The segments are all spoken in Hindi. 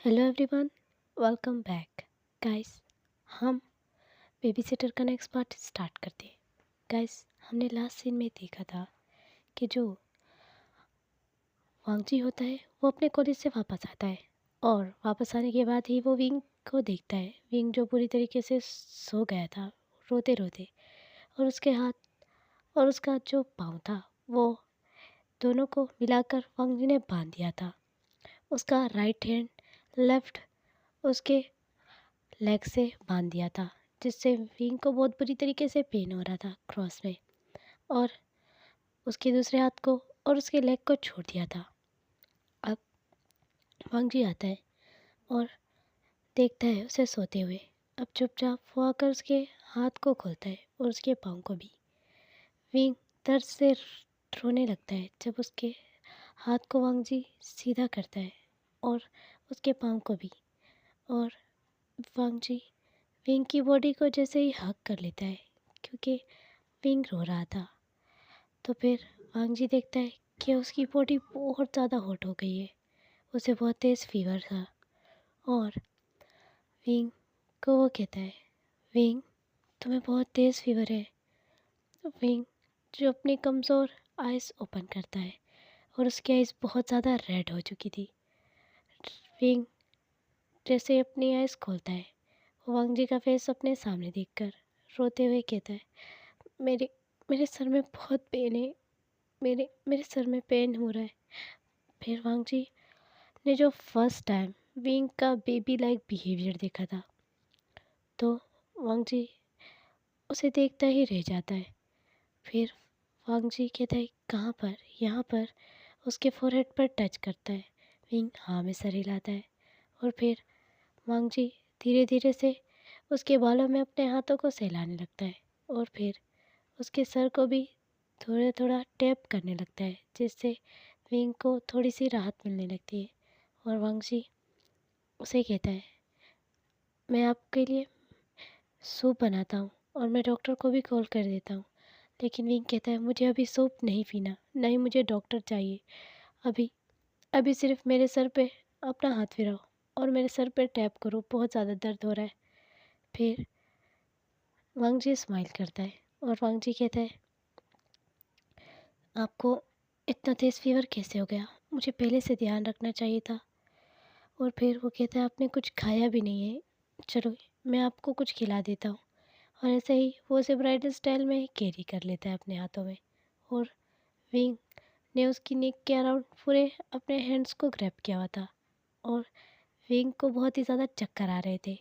Hello everyone, welcome back guys. हम बेबी सिटर का नेक्स्ट पार्ट स्टार्ट करते हैं। गाइस, हमने लास्ट सीन में देखा था कि जो वांगजी होता है वो अपने कॉलेज से वापस आता है और वापस आने के बाद ही वो विंग को देखता है। विंग जो पूरी तरीके से सो गया था रोते रोते, और उसके हाथ और उसका जो पाँव था वो दोनों को मिलाकर वांगजी ने बांध दिया था। उसका राइट हैंड लेफ्ट उसके लेग से बांध दिया था, जिससे विंग को बहुत बुरी तरीके से पेन हो रहा था क्रॉस में, और उसके दूसरे हाथ को और उसके लेग को छोड़ दिया था। अब वांग जी आता है और देखता है उसे सोते हुए। अब चुपचाप वो आकर उसके हाथ को खोलता है और उसके पाँव को भी। विंग दर्द से रोने लगता है जब उसके हाथ को वांग जी सीधा करता है और उसके पाँव को भी, और वांग जी विंग की बॉडी को जैसे ही हग कर लेता है क्योंकि विंग रो रहा था। तो फिर वांग जी देखता है कि उसकी बॉडी बहुत ज़्यादा हॉट हो गई है, उसे बहुत तेज़ फीवर था। और विंग को वो कहता है, विंग तुम्हें बहुत तेज़ फीवर है। विंग जो अपनी कमज़ोर आइज़ ओपन करता है और उसकी आइज़ बहुत ज़्यादा रेड हो चुकी थी। विंग जैसे अपनी आइज़ खोलता है, वांग जी का फेस अपने सामने देखकर रोते हुए कहता है, मेरे मेरे सर में बहुत पेन है, मेरे मेरे सर में पेन हो रहा है। फिर वांग जी ने जो फर्स्ट टाइम विंग का बेबी लाइक बिहेवियर देखा था, तो वांग जी उसे देखता ही रह जाता है। फिर वांग जी कहता है, कहाँ पर? यहाँ पर। उसके फोरहेड पर टच करता है। विंग हाँ में सर हिलाता है, और फिर वांग जी धीरे धीरे से उसके बालों में अपने हाथों को सहलाने लगता है, और फिर उसके सर को भी थोड़ा थोड़ा टैप करने लगता है, जिससे विंग को थोड़ी सी राहत मिलने लगती है। और वांग जी उसे कहता है, मैं आपके लिए सूप बनाता हूँ और मैं डॉक्टर को भी कॉल कर देता हूँ। लेकिन विंग कहता है, मुझे अभी सूप नहीं पीना, नहीं मुझे डॉक्टर चाहिए। अभी अभी सिर्फ मेरे सर पे अपना हाथ फिराओ और मेरे सर पे टैप करो, बहुत ज़्यादा दर्द हो रहा है। फिर वांग जी स्माइल करता है और वांग जी कहता है, आपको इतना तेज़ फीवर कैसे हो गया? मुझे पहले से ध्यान रखना चाहिए था। और फिर वो कहता है, आपने कुछ खाया भी नहीं है, चलो मैं आपको कुछ खिला देता हूँ। और ऐसे ही वो उसे ब्राइडल स्टाइल में कैरी कर लेता है अपने हाथों में, और विंग ने उसकी नेक के अराउंड पूरे अपने हैंड्स को ग्रैब किया हुआ था। और विंग को बहुत ही ज़्यादा चक्कर आ रहे थे,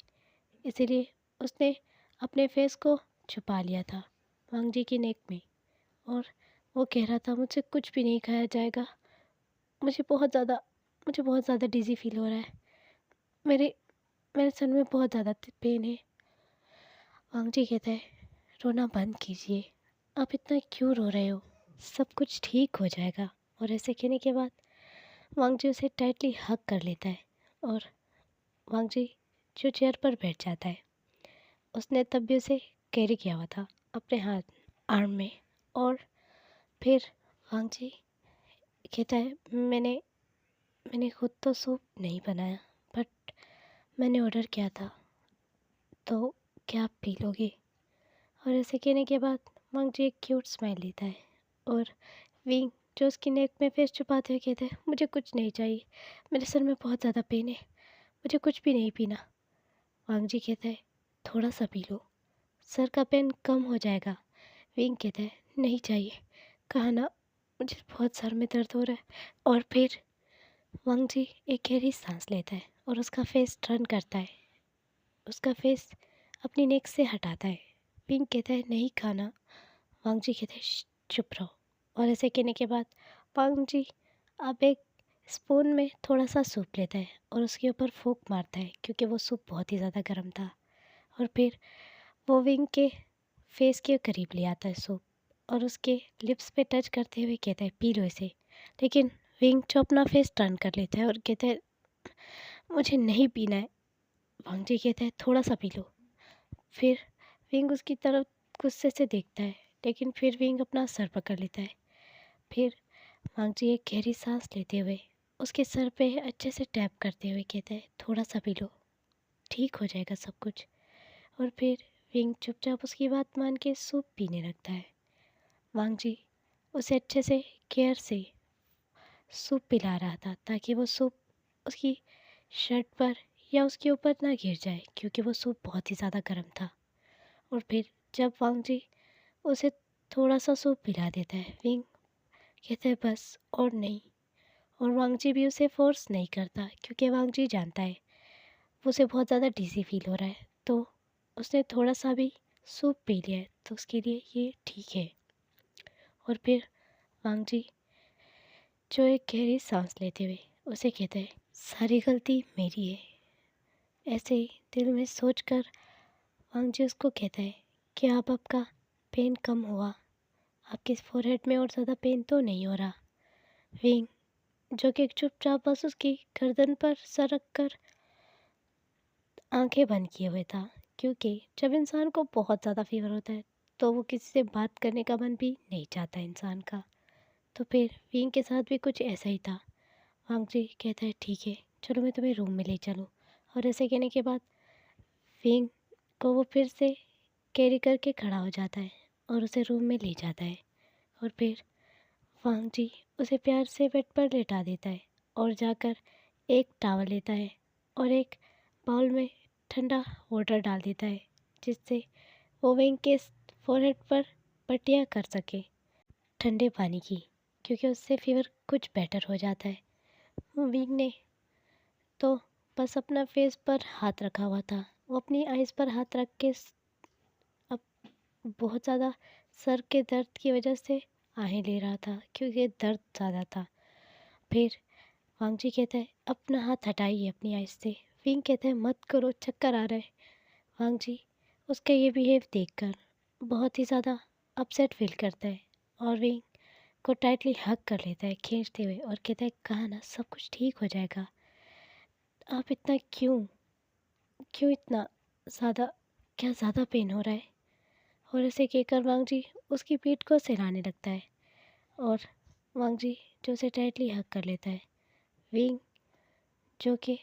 इसीलिए उसने अपने फेस को छुपा लिया था वांग जी की नेक में। और वो कह रहा था, मुझसे कुछ भी नहीं खाया जाएगा, मुझे बहुत ज़्यादा मुझे बहुत ज़्यादा डिज़ी फील हो रहा है, मेरे मेरे सर में बहुत ज़्यादा पेन है। वांग जी कहता है, रोना बंद कीजिए, आप इतना क्यों रो रहे हो, सब कुछ ठीक हो जाएगा। और ऐसे कहने के बाद वांग जी उसे टाइटली हग कर लेता है, और वांग जी जो चेयर पर बैठ जाता है, उसने तब भी उसे कैरी किया हुआ था अपने हाथ आर्म में। और फिर वांग जी कहता है, मैंने मैंने खुद तो सूप नहीं बनाया, बट मैंने ऑर्डर किया था, तो क्या आप पी लोगे? और ऐसे कहने के बाद वांग जी एक क्यूट स्माइल लेता है, और विंग जो उसकी नेक में फेस छुपाते हुए कहते हैं, मुझे कुछ नहीं चाहिए, मेरे सर में बहुत ज़्यादा पेन है, मुझे कुछ भी नहीं पीना। वांग जी कहता है, थोड़ा सा पी लो, सर का पेन कम हो जाएगा। विंग कहता है, नहीं चाहिए, कहा ना, मुझे बहुत सर में दर्द हो रहा है। और फिर वांग जी एक गहरी सांस लेता है और उसका फेस टर्न करता है, उसका फेस अपनी नेक से हटाता है। विंग कहता है, नहीं खाना। वांग जी कहते हैं, चुप रहो। और ऐसे कहने के बाद वांग जी अब एक स्पून में थोड़ा सा सूप लेता है और उसके ऊपर फूंक मारता है, क्योंकि वो सूप बहुत ही ज़्यादा गर्म था। और फिर वो विंग के फेस के करीब ले आता है सूप, और उसके लिप्स पे टच करते हुए कहता है, पी लो इसे। लेकिन विंग जो अपना फेस टर्न कर लेता है और कहता है, मुझे नहीं पीना है। वांग जी कहता है, थोड़ा सा पी लो। फिर विंग उसकी तरफ गुस्से से देखता है, लेकिन फिर विंग अपना सर पकड़ लेता है। फिर वांग जी एक गहरी सांस लेते हुए उसके सर पे अच्छे से टैप करते हुए कहता है, थोड़ा सा पी लो, ठीक हो जाएगा सब कुछ। और फिर विंग चुपचाप उसकी बात मान के सूप पीने लगता है। वांग जी उसे अच्छे से केयर से सूप पिला रहा था ताकि वो सूप उसकी शर्ट पर या उसके ऊपर ना गिर जाए, क्योंकि वो सूप बहुत ही ज़्यादा गर्म था। और फिर जब वांग जी उसे थोड़ा सा सूप पिला देता है, विंग कहता है बस और नहीं। और वांग जी भी उसे फोर्स नहीं करता, क्योंकि वांग जी जानता है उसे बहुत ज़्यादा डिज़ी फील हो रहा है, तो उसने थोड़ा सा भी सूप पी लिया है तो उसके लिए ये ठीक है। और फिर वांग जी जो एक गहरी सांस लेते हुए उसे कहता है, सारी गलती मेरी है। ऐसे ही दिल में सोचकर वांग जी उसको कहता है कि अब आपका पेन कम हुआ, आपके फोरहेड में और ज़्यादा पेन तो नहीं हो रहा। विंग जो कि चुपचाप बस उसकी गर्दन पर सर रख कर आंखें बंद किए हुए था, क्योंकि जब इंसान को बहुत ज़्यादा फीवर होता है तो वो किसी से बात करने का मन भी नहीं चाहता इंसान का। तो फिर विंग के साथ भी कुछ ऐसा ही था। वांग जी कहता है, ठीक है चलो मैं तुम्हें रूम में ले चलूँ। और ऐसे कहने के बाद विंग को वो फिर से कैरी करके खड़ा हो जाता है और उसे रूम में ले जाता है। और फिर वांग जी उसे प्यार से बेड पर लेटा देता है और जाकर एक टॉवल लेता है और एक बाउल में ठंडा वाटर डाल देता है, जिससे वो विंग के फोरहेड पर पट्टियाँ कर सके ठंडे पानी की, क्योंकि उससे फीवर कुछ बेटर हो जाता है। विंग ने तो बस अपना फेस पर हाथ रखा हुआ था, वो अपनी आइज़ पर हाथ रख के अब बहुत ज़्यादा सर के दर्द की वजह से आहें ले रहा था, क्योंकि दर्द ज़्यादा था। फिर वांग जी कहता है, अपना हाथ हटाइए अपनी आइज़ से। विंग कहता है, मत करो, चक्कर आ रहा है। वांग जी उसका ये बिहेव देखकर बहुत ही ज़्यादा अपसेट फील करता है और विंग को टाइटली हग कर लेता है खींचते हुए और कहता है, कहा ना सब कुछ ठीक हो जाएगा, आप इतना क्यों क्यों इतना ज़्यादा, क्या ज़्यादा पेन हो रहा है। और ऐसे कहकर वांग जी उसकी पीठ को सहलाने लगता है और वांग जी जो उसे टाइटली हग कर लेता है। विंग जो कि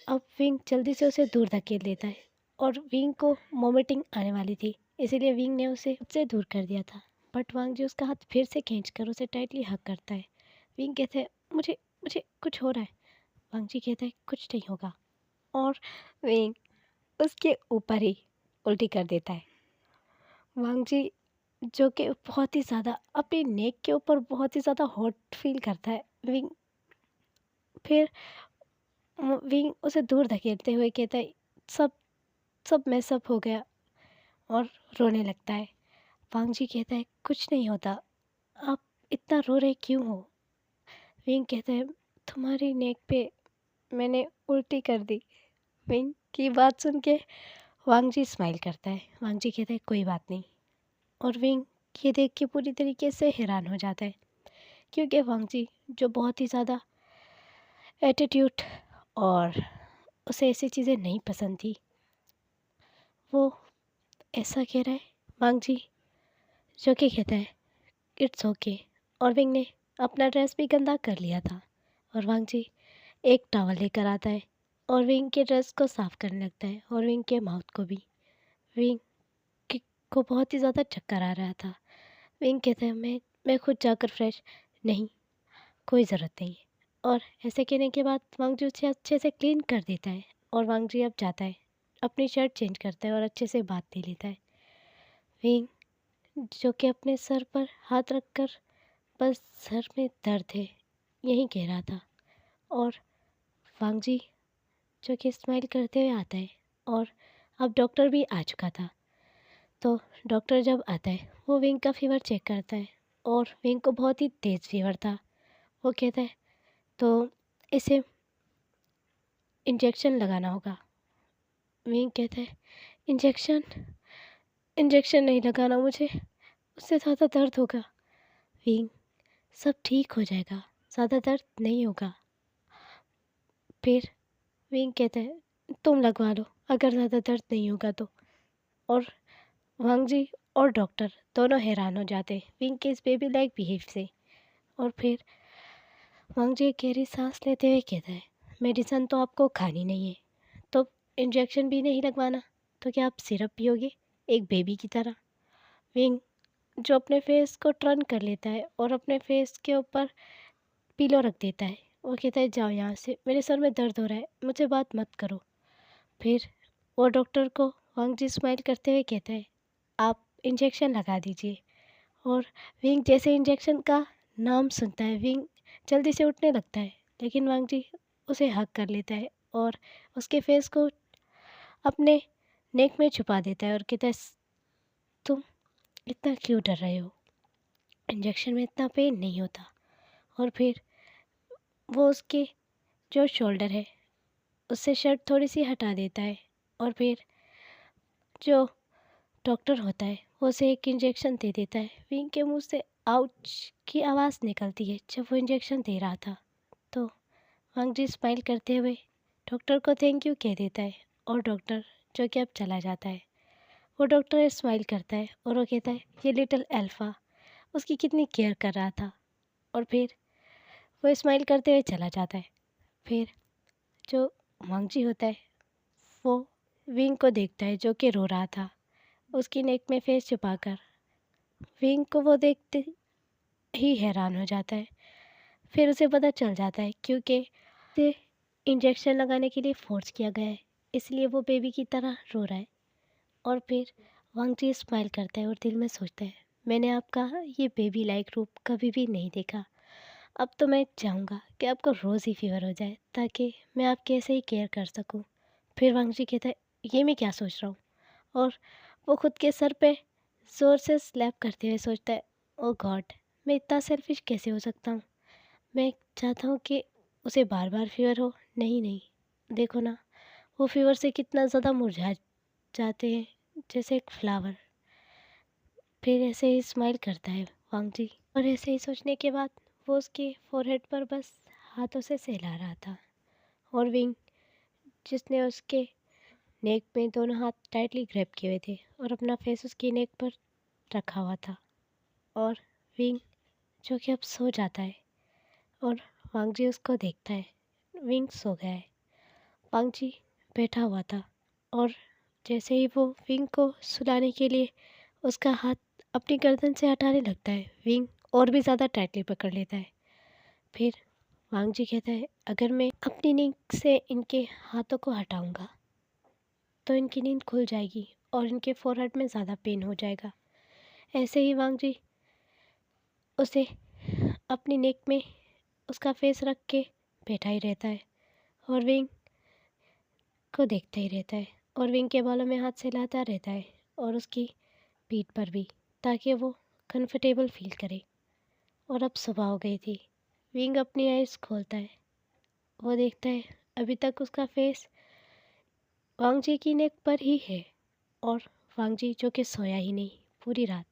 अब विंग जल्दी से उसे दूर धकेल देता है और विंग को वोमिटिंग आने वाली थी, इसीलिए विंग ने उसे उससे दूर कर दिया था। बट वांग जी उसका हाथ फिर से खींचकर उसे टाइटली हग करता है। विंग कहते हैं, मुझे मुझे कुछ हो रहा है। वांग जी कहता है, कुछ नहीं होगा। और विंग उसके ऊपर ही उल्टी कर देता है। वांग जी जो कि बहुत ही ज़्यादा अपनी नेक के ऊपर बहुत ही ज़्यादा हॉट फील करता है। विंग फिर विंग उसे दूर धकेलते हुए कहता है, सब सब मैसअप हो गया, और रोने लगता है। वांग जी कहता है, कुछ नहीं होता, आप इतना रो रहे क्यों हो। विंग कहता है, तुम्हारी नेक पे मैंने उल्टी कर दी। विंग की बात सुन के वांग जी स्माइल करता है। वांग जी कहता है, कोई बात नहीं। और विंग ये देख के पूरी तरीके से हैरान हो जाता है, क्योंकि वांग जी जो बहुत ही ज़्यादा एटीट्यूड और उसे ऐसी चीज़ें नहीं पसंद थी, वो ऐसा कह रहा है। वांग जी जो कि कहता है, इट्स ओके। और विंग ने अपना ड्रेस भी गंदा कर लिया था और वांग जी एक टॉवल लेकर आता है और विंग के ड्रेस को साफ़ करने लगता है और विंग के माउथ को भी। विंग को बहुत ही ज़्यादा चक्कर आ रहा था। विंग कहता है, मैं खुद जाकर फ्रेश, नहीं कोई ज़रूरत नहीं है। और ऐसे कहने के बाद वांग जी उसे अच्छे से क्लीन कर देता है और वांग जी अब जाता है, अपनी शर्ट चेंज करता है और अच्छे से बात ले लेता है। विंग जो कि अपने सर पर हाथ रखकर बस सर में दर्द है यही कह रहा था। और वांग जी जो कि स्माइल करते हुए आता है और अब डॉक्टर भी आ चुका था। तो डॉक्टर जब आता है वो विंग का फीवर चेक करता है और विंग को बहुत ही तेज़ फीवर था। वो कहता है, तो इसे इंजेक्शन लगाना होगा। विंग कहता है, इंजेक्शन इंजेक्शन नहीं लगाना मुझे, उससे ज़्यादा दर्द होगा। विंग, सब ठीक हो जाएगा, ज़्यादा दर्द नहीं होगा। फिर विंग कहता है, तुम लगवा लो अगर ज़्यादा दर्द नहीं होगा तो। और वांग जी और डॉक्टर दोनों हैरान हो जाते हैं विंग के इस बेबी लाइक बिहेव से। और फिर वांग जी गहरी सांस लेते हुए कहता है, मेडिसिन तो आपको खानी नहीं है, तो इंजेक्शन भी नहीं लगवाना, तो क्या आप सिरप पियोगे एक बेबी की तरह? विंग जो अपने फेस को टर्न कर लेता है और अपने फेस के ऊपर पिलो रख देता है, वो कहता है, जाओ यहाँ से, मेरे सर में दर्द हो रहा है, मुझसे बात मत करो। फिर वो डॉक्टर को वांग जी स्माइल करते हुए कहता है, आप इंजेक्शन लगा दीजिए। और विंग जैसे इंजेक्शन का नाम सुनता है, विंग जल्दी से उठने लगता है, लेकिन वांग जी उसे हग कर लेता है और उसके फेस को अपने नेक में छुपा देता है और कहता है, तुम इतना क्यों डर रहे हो, इंजेक्शन में इतना पेन नहीं होता। और फिर वो उसके जो शोल्डर है उससे शर्ट थोड़ी सी हटा देता है और फिर जो डॉक्टर होता है वो उसे एक इंजेक्शन दे देता है। विंग के मुंह से आउच की आवाज़ निकलती है जब वो इंजेक्शन दे रहा था। तो वांग जी स्माइल करते हुए डॉक्टर को थैंक यू कह देता है और डॉक्टर जो कि अब चला जाता है, वो डॉक्टर स्माइल करता है और वो कहता है, ये लिटिल अल्फ़ा उसकी कितनी केयर कर रहा था। और फिर वो स्माइल करते हुए चला जाता है। फिर जो वांग जी होता है वो विंग को देखता है जो कि रो रहा था, उसकी नेक में फेस छुपाकर। विंग को वो देखते ही हैरान हो जाता है। फिर उसे पता चल जाता है क्योंकि उसे इंजेक्शन लगाने के लिए फोर्स किया गया है, इसलिए वो बेबी की तरह रो रहा है। और फिर वांग जी स्माइल करता है और दिल में सोचता है, मैंने आपका ये बेबी लाइक रूप कभी भी नहीं देखा। अब तो मैं चाहूँगा कि आपको रोज़ ही फीवर हो जाए ताकि मैं आपके ऐसे ही केयर कर सकूँ। फिर वांग जी कहता है, ये मैं क्या सोच रहा हूँ। और वो खुद के सर पे ज़ोर से स्लैप करते हुए सोचता है, ओ गॉड, मैं इतना सेल्फिश कैसे हो सकता हूँ। मैं चाहता हूँ कि उसे बार बार फीवर हो। नहीं नहीं, देखो ना, वो फीवर से कितना ज़्यादा मुरझा जाते हैं जैसे एक फ्लावर। फिर ऐसे ही स्माइल करता है वांग जी और ऐसे ही सोचने के बाद वो उसके फोरहेड पर बस हाथों से सहला रहा था। और विंग जिसने उसके नेक में दोनों हाथ टाइटली ग्रैब किए हुए थे और अपना फेस उसकी नेक पर रखा हुआ था। और विंग जो कि अब सो जाता है और वांग जी उसको देखता है। विंग सो गया है, वांग जी बैठा हुआ था और जैसे ही वो विंग को सुलाने के लिए उसका हाथ अपनी गर्दन से हटाने लगता है, विंग और भी ज़्यादा टाइटली पकड़ लेता है। फिर वांग जी कहता है, अगर मैं अपनी नींद से इनके हाथों को हटाऊंगा तो इनकी नींद खुल जाएगी और इनके फोरहेड में ज़्यादा पेन हो जाएगा। ऐसे ही वांग जी उसे अपनी नेक में उसका फेस रख के बैठा ही रहता है और विंग को देखता ही रहता है और विंग के बालों में हाथ सहलाता रहता है और उसकी पीठ पर भी, ताकि वो कंफर्टेबल फील करे। और अब सुबह हो गई थी। विंग अपनी आइज़ खोलता है, वो देखता है अभी तक उसका फेस वांग जी की नेक पर ही है और वांग जी जो कि सोया ही नहीं पूरी रात।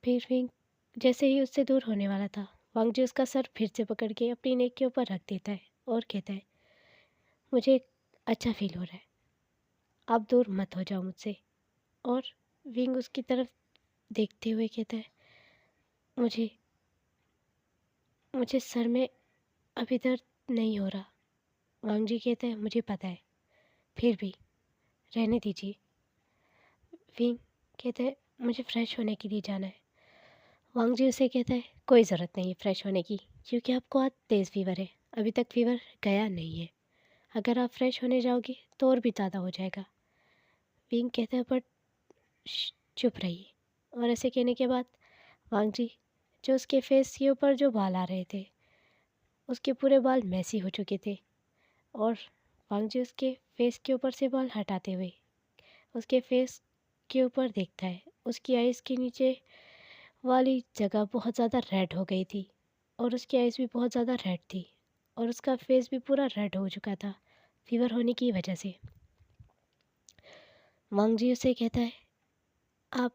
फिर विंग जैसे ही उससे दूर होने वाला था, वांग जी उसका सर फिर से पकड़ के अपनी नेक के ऊपर रख देता है और कहता है, मुझे अच्छा फील हो रहा है, आप दूर मत हो जाओ मुझसे। और विंग उसकी तरफ देखते हुए कहता है, मुझे मुझे सर में अभी दर्द नहीं हो रहा। वांग जी कहता है, मुझे पता है, फिर भी रहने दीजिए। विंग कहता है, मुझे फ्रेश होने के लिए जाना है। वांग जी उसे कहता है, कोई ज़रूरत नहीं है फ्रेश होने की, क्योंकि आपको आज तेज़ फीवर है, अभी तक फीवर गया नहीं है। अगर आप फ्रेश होने जाओगे तो और भी ज़्यादा हो जाएगा। विंग कहता है, बट चुप रहिए। और ऐसे कहने के बाद वांग जी जो उसके फेस के ऊपर जो बाल आ रहे थे, उसके पूरे बाल मैसी हो चुके थे। और वांग जी उसके फेस के ऊपर से बाल हटाते हुए उसके फेस के ऊपर देखता है, उसकी आइज़ के नीचे वाली जगह बहुत ज़्यादा रेड हो गई थी और उसकी आइज़ भी बहुत ज़्यादा रेड थी और उसका फेस भी पूरा रेड हो चुका था फीवर होने की वजह से। वांग जी उसे कहता है, आप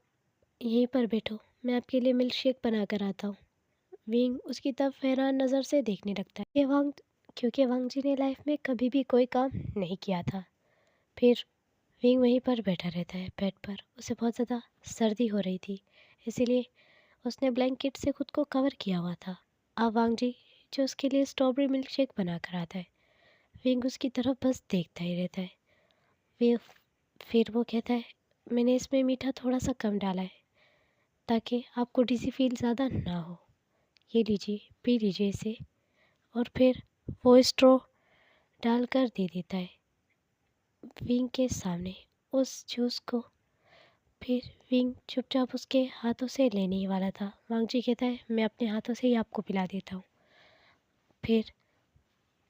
यहीं पर बैठो, मैं आपके लिए मिल्क शेक बना कर आता हूँ। विंग उसकी तरफ हैरान नज़र से देखने लगता है क्योंकि वांग जी ने लाइफ में कभी भी कोई काम नहीं किया था। फिर विंग वहीं पर बैठा रहता है बेड पर। उसे बहुत ज़्यादा सर्दी हो रही थी, इसीलिए उसने ब्लैंकेट से खुद को कवर किया हुआ था। अब वांग जी जो उसके लिए स्ट्रॉबेरी मिल्क शेक बना कर आता है। विंग उसकी तरफ बस देखता ही रहता है। वे फिर वो कहता है, मैंने इसमें मीठा थोड़ा सा कम डाला है ताकि आपको डिज़ी फील ज़्यादा ना हो। ये लीजिए, पी लीजिए इसे। और फिर वो स्ट्रॉ डालकर दे देता है विंग के सामने उस जूस को। फिर विंग चुपचाप उसके हाथों से लेने ही वाला था। वांगजी कहता है, मैं अपने हाथों से ही आपको पिला देता हूँ। फिर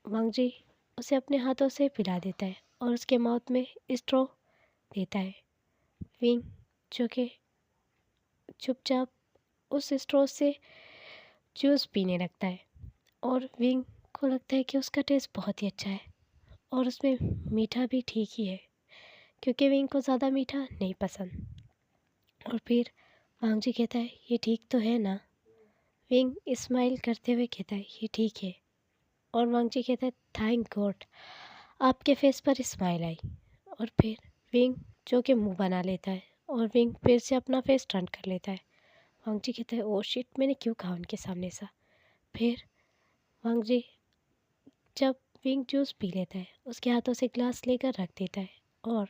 वांगजी उसे अपने हाथों से पिला देता है और उसके माउथ में स्ट्रॉ देता है। विंग जो कि चुपचाप उस स्ट्रॉ से जूस पीने लगता है और विंग को लगता है कि उसका टेस्ट बहुत ही अच्छा है और उसमें मीठा भी ठीक ही है, क्योंकि विंग को ज़्यादा मीठा नहीं पसंद। और फिर वांगजी कहता है, ये ठीक तो है ना? विंग स्माइल करते हुए कहता है, ये ठीक है। और वांगजी कहता है, थैंक गॉड आपके फेस पर स्माइल आई। और फिर विंग जो कि मुंह बना लेता है और विंग फिर से अपना फेस टर्न कर लेता है। वांगजी कहता है, ओ शिट, मैंने क्यों कहा उनके सामने सा। फिर वांगजी जब विंग जूस पी लेता है उसके हाथों से ग्लास लेकर रख देता है और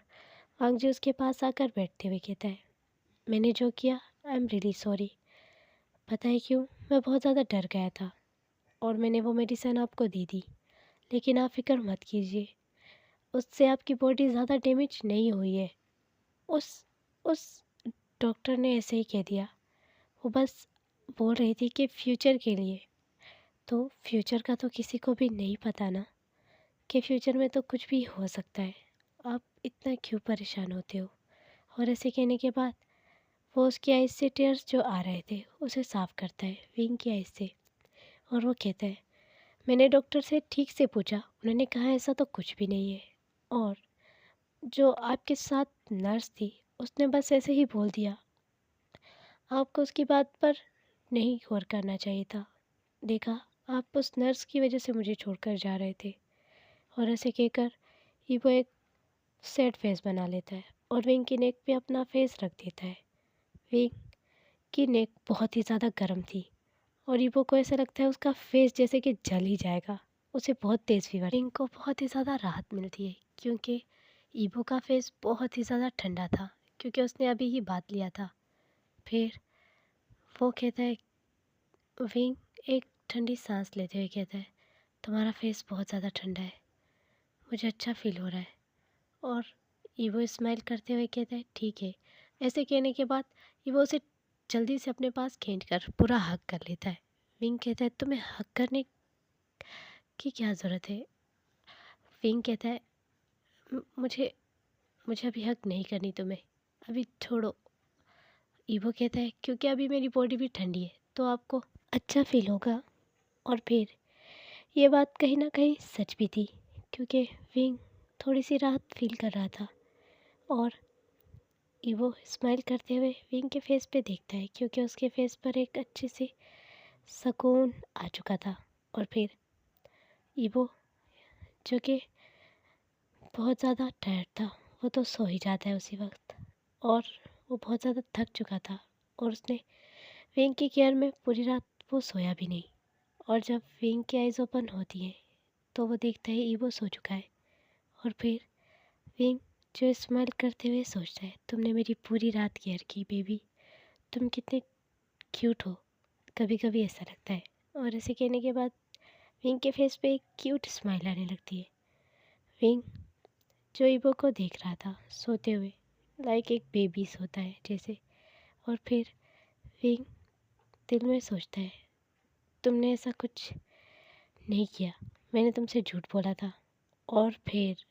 वांगजी उसके पास आकर बैठते हुए कहता है, मैंने जो किया आई एम रियली सॉरी। पता है क्यों? मैं बहुत ज़्यादा डर गया था और मैंने वो मेडिसिन आपको दे दी, लेकिन आप फिक्र मत कीजिए, उससे आपकी बॉडी ज़्यादा डैमेज नहीं हुई है। उस उस डॉक्टर ने ऐसे ही कह दिया। वो बस बोल रही थी कि फ्यूचर के लिए। तो फ्यूचर का तो किसी को भी नहीं पता ना, कि फ्यूचर में तो कुछ भी हो सकता है। आप इतना क्यों परेशान होते हो? और ऐसे कहने के बाद वो उसकी आइज़ से टीयर्स जो आ रहे थे उसे साफ़ करता है विंग की आइज़ से। और वो कहता है, मैंने डॉक्टर से ठीक से पूछा, उन्होंने कहा ऐसा तो कुछ भी नहीं है। और जो आपके साथ नर्स थी उसने बस ऐसे ही बोल दिया, आपको उसकी बात पर नहीं गौर करना चाहिए था। देखा, आप उस नर्स की वजह से मुझे छोड़कर जा रहे थे। और ऐसे कहकर वो एक सैड फेस बना लेता है और विंग की नेक पे अपना फेस रख देता है। विंग की नेक बहुत ही ज़्यादा गर्म थी और ईवो को ऐसा लगता है उसका फेस जैसे कि जल ही जाएगा। उसे बहुत तेज़ फीवर। विंग को बहुत ही ज़्यादा राहत मिलती है क्योंकि ईवो का फेस बहुत ही ज़्यादा ठंडा था, क्योंकि उसने अभी ही बात लिया था। फिर वो कहता है, विंग एक ठंडी सांस लेते हुए कहता है, तुम्हारा फेस बहुत ज़्यादा ठंडा है, मुझे अच्छा फील हो रहा है। और ईवो स्माइल करते हुए कहता है, ठीक है। ऐसे कहने के बाद ईवो उसे जल्दी से अपने पास खींचकर पूरा हग कर लेता है। विंग कहता है, तुम्हें हग करने की क्या ज़रूरत है? विंग कहता है, मुझे मुझे अभी हग नहीं करनी तुम्हें, अभी छोड़ो। ईवो कहता है, क्योंकि अभी मेरी बॉडी भी ठंडी है तो आपको अच्छा फील होगा। और फिर ये बात कहीं ना कहीं सच भी थी, क्योंकि विंग थोड़ी सी राहत फील कर रहा था। और ईवो स्माइल करते हुए विंग के फेस पे देखता है, क्योंकि उसके फेस पर एक अच्छे से सुकून आ चुका था। और फिर ईवो जो कि बहुत ज़्यादा टायर्ड था, वो तो सो ही जाता है उसी वक्त। और वो बहुत ज़्यादा थक चुका था और उसने विंग की केयर में पूरी रात वो सोया भी नहीं। और जब विंग की आइज़ ओपन होती हैं तो वो देखता है ईवो सो चुका है। और फिर विंग जो स्माइल करते हुए सोचता है, तुमने मेरी पूरी रात केयर की बेबी, तुम कितने क्यूट हो। कभी कभी ऐसा लगता है। और ऐसे कहने के बाद विंग के फेस पे एक क्यूट स्माइल आने लगती है। विंग जो ईवो को देख रहा था सोते हुए, लाइक एक बेबी सोता है जैसे। और फिर विंग दिल में सोचता है, तुमने ऐसा कुछ नहीं किया, मैंने तुमसे झूठ बोला था। और फिर